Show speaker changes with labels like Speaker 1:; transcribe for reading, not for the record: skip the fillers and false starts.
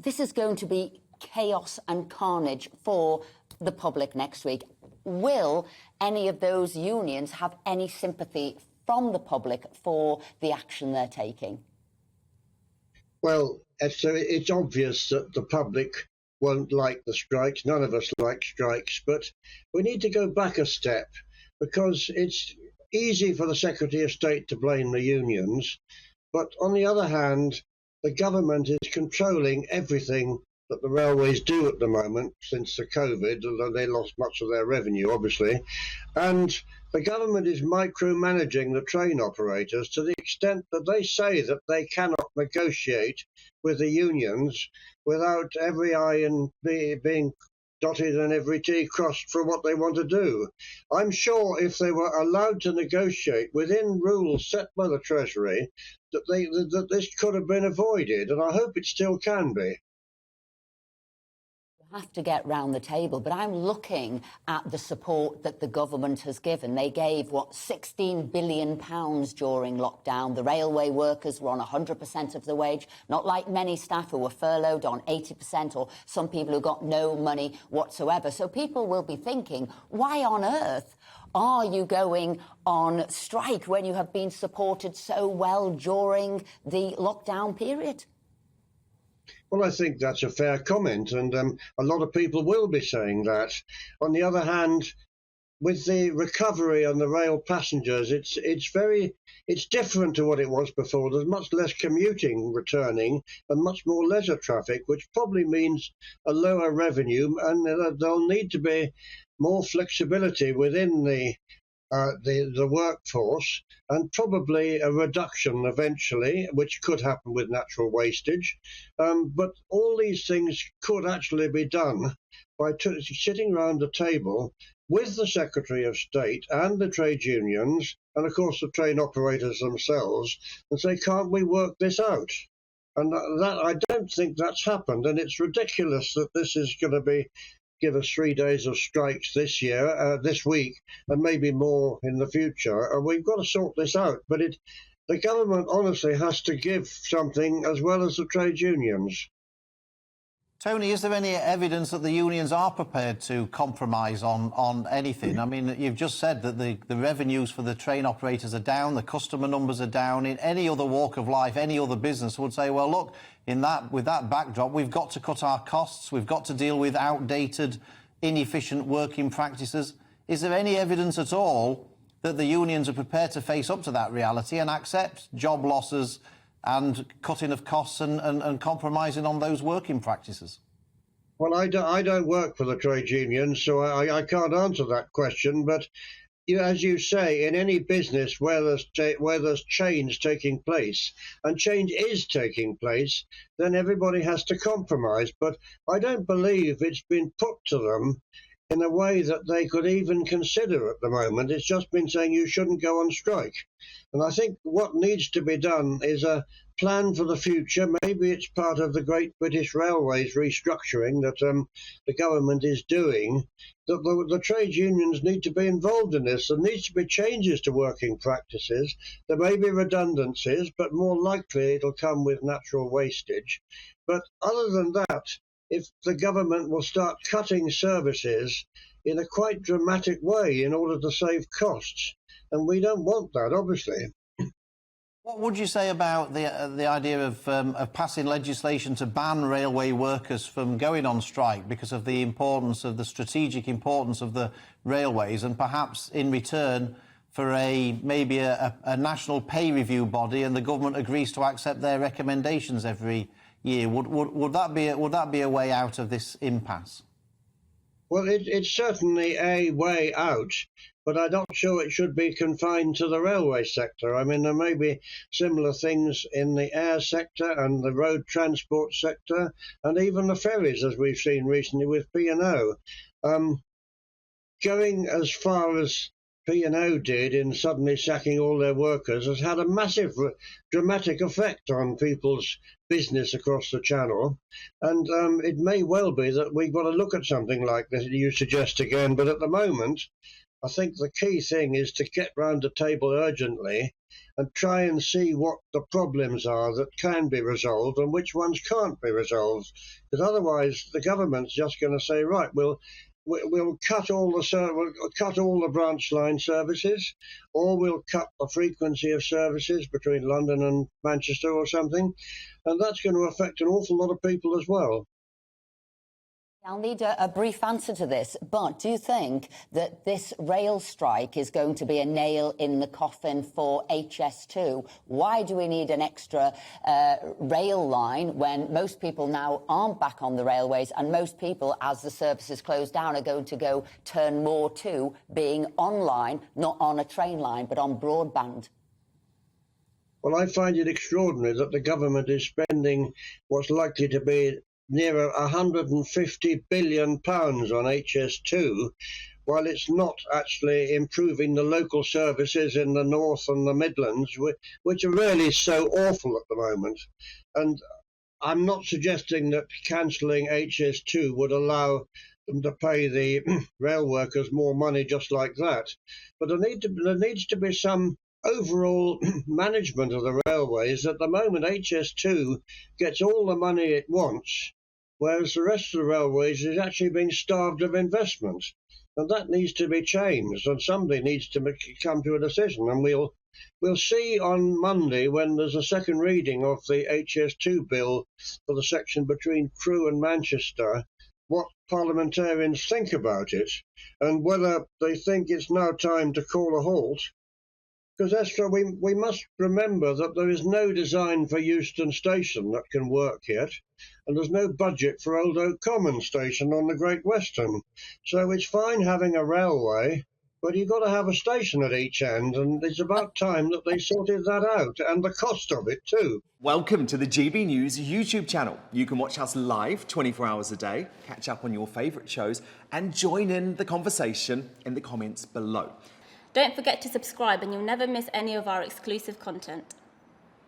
Speaker 1: This is going to be chaos and carnage for the public next week. Will any of those unions have any sympathy from the public for the action they're taking?
Speaker 2: Well, so it's obvious that the public won't like the strikes. None of us like strikes, but we need to go back a step, because it's easy for the Secretary of State to blame the unions, but on the other hand, the government is controlling everything that the railways do at the moment since the COVID, although they lost much of their revenue, obviously. And the government is micromanaging the train operators to the extent that they say that they cannot negotiate with the unions without every I being dotted and every T crossed for what they want to do. I'm sure if they were allowed to negotiate within rules set by the Treasury, that this could have been avoided, and I hope it still can be.
Speaker 1: Have to get round the table, but I'm looking at the support that the government has given. They gave, what, £16 billion during lockdown. The railway workers were on 100% of the wage, not like many staff who were furloughed on 80%, or some people who got no money whatsoever. So people will be thinking, why on earth are you going on strike when you have been supported so well during the lockdown period?
Speaker 2: Well, I think that's a fair comment, and a lot of people will be saying that. On the other hand, with the recovery on the rail passengers, it's different to what it was before. There's much less commuting returning and much more leisure traffic, which probably means a lower revenue, and there'll need to be more flexibility within the workforce, and probably a reduction eventually, which could happen with natural wastage. But all these things could actually be done by sitting around a table with the Secretary of State and the trade unions, and of course the train operators themselves, and say, can't we work this out? And that I don't think that's happened, and it's ridiculous that this is going to give us 3 days of strikes this week, and maybe more in the future. We've got to sort this out, but the government honestly has to give something as well as the trade unions.
Speaker 3: Tony, is there any evidence that the unions are prepared to compromise on anything? I mean, you've just said that the revenues for the train operators are down, the customer numbers are down. In any other walk of life, any other business would say, well, look, with that backdrop, we've got to cut our costs, we've got to deal with outdated, inefficient working practices. Is there any evidence at all that the unions are prepared to face up to that reality and accept job losses and cutting of costs and compromising on those working practices?
Speaker 2: Well, I don't work for the trade unions, so I can't answer that question. But as you say, in any business where there's change taking place, and change is taking place, then everybody has to compromise. But I don't believe it's been put to them in a way that they could even consider at the moment. It's just been saying you shouldn't go on strike. And I think what needs to be done is a plan for the future. Maybe it's part of the Great British Railways restructuring that the government is doing. The trade unions need to be involved in this. There needs to be changes to working practices. There may be redundancies, but more likely it'll come with natural wastage. But other than that, if the government will start cutting services in a quite dramatic way in order to save costs, and we don't want that, obviously.
Speaker 3: What would you say about the idea of passing legislation to ban railway workers from going on strike because of the importance of the strategic importance of the railways, and perhaps in return for maybe a national pay review body, and the government agrees to accept their recommendations every year? Would that be a way out of this impasse?
Speaker 2: Well, it's certainly a way out, but I'm not sure it should be confined to the railway sector. I mean, there may be similar things in the air sector and the road transport sector, and even the ferries, as we've seen recently with P&O. Going as far as P&O did in suddenly sacking all their workers has had a massive dramatic effect on people's business across the channel, and it may well be that we've got to look at something like this you suggest again, but at the moment I think the key thing is to get round the table urgently and try and see what the problems are that can be resolved and which ones can't be resolved. Because otherwise, the government's just going to say, right, we'll cut all the branch line services, or we'll cut the frequency of services between London and Manchester or something, and that's going to affect an awful lot of people as well.
Speaker 1: I'll need a brief answer to this, but do you think that this rail strike is going to be a nail in the coffin for HS2? Why do we need an extra rail line when most people now aren't back on the railways, and most people, as the services close down, are going to turn more to being online, not on a train line, but on broadband?
Speaker 2: Well, I find it extraordinary that the government is spending what's likely to be near £150 billion on HS2, while it's not actually improving the local services in the North and the Midlands, which are really so awful at the moment. And I'm not suggesting that cancelling HS2 would allow them to pay the rail workers more money just like that. But there needs to be some overall management of the railways. At the moment, HS2 gets all the money it wants, whereas the rest of the railways is actually being starved of investment. And that needs to be changed, and somebody needs to come to a decision. And we'll see on Monday, when there's a second reading of the HS2 bill for the section between Crewe and Manchester, what parliamentarians think about it, and whether they think it's now time to call a halt. Because, Esther, we must remember that there is no design for Euston Station that can work yet, and there's no budget for Old Oak Common Station on the Great Western. So it's fine having a railway, but you've got to have a station at each end, and it's about time that they sorted that out, and the cost of it too.
Speaker 4: Welcome to the GB News YouTube channel. You can watch us live 24 hours a day, catch up on your favourite shows, and join in the conversation in the comments below.
Speaker 5: Don't forget to subscribe and you'll never miss any of our exclusive content.